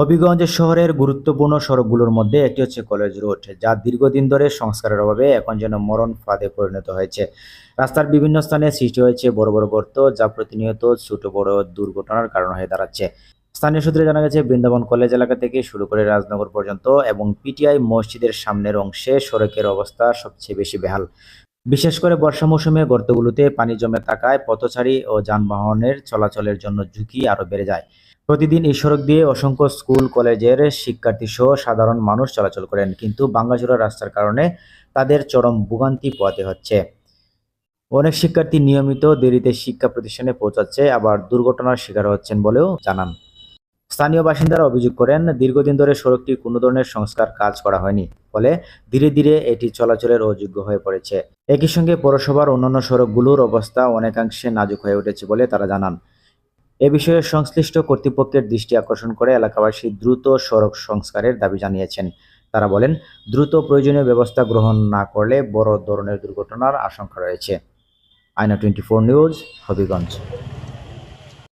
হবিগঞ্জ শহরের গুরুত্বপূর্ণ সড়কগুলোর মধ্যে একটি হচ্ছে কলেজ রোড, যা দীর্ঘদিন ধরে সংস্কারের অভাবে এখন যেন মরণ ফাঁদে পরিণত হয়েছে। রাস্তার বিভিন্ন স্থানে সৃষ্টি হয়েছে বড় বড় গর্ত, যা প্রতিনিয়ত ছোট বড় দুর্ঘটনার কারণ হয়ে দাঁড়াচ্ছে। স্থানীয় সূত্রে জানা গেছে, বৃন্দাবন কলেজ এলাকা থেকে শুরু করে রাজনগর পর্যন্ত এবং পিটিআই মসজিদের সামনের অংশে সড়কের অবস্থা সবচেয়ে বেশি বেহাল। বিশেষ করে বর্ষা মৌসুমে গর্তগুলোতে পানি জমে থাকায় পথচারী ও যানবাহনের চলাচলের জন্য ঝুঁকি আরও বেড়ে যায়। প্রতিদিন এই সড়ক দিয়ে অসংখ্য স্কুল কলেজের শিক্ষার্থী সহ সাধারণ মানুষ চলাচল করেন, কিন্তু ভাঙাচোরা রাস্তার কারণে তাদের চরম ভোগান্তি পোহাতে হচ্ছে। অনেক শিক্ষার্থী নিয়মিত দেরিতে শিক্ষা প্রতিষ্ঠানে পৌঁছাচ্ছে, আবার দুর্ঘটনার শিকার হচ্ছেন বলেও জানান। স্থানীয় বাসিন্দারা অভিযোগ করেন, দীর্ঘদিন ধরে সড়কটি কোনো ধরনের সংস্কার কাজ করা হয়নি, ফলে ধীরে ধীরে এটি চলাচলের অযোগ্য হয়ে পড়েছে। একই সঙ্গে পৌরসভার অন্যান্য সড়কগুলোর অবস্থা অনেকাংশে নাজুক হয়ে উঠেছে বলে তারা জানান। এ বিষয়ে সংশ্লিষ্ট কর্তৃপক্ষের দৃষ্টি আকর্ষণ করে এলাকাবাসী দ্রুত সড়ক সংস্কারের দাবি জানিয়েছেন। তারা বলেন, দ্রুত প্রয়োজনীয় ব্যবস্থা গ্রহণ না করলে বড় ধরনের দুর্ঘটনার আশঙ্কা রয়েছে। আয়না 24 নিউজ, হবিগঞ্জ।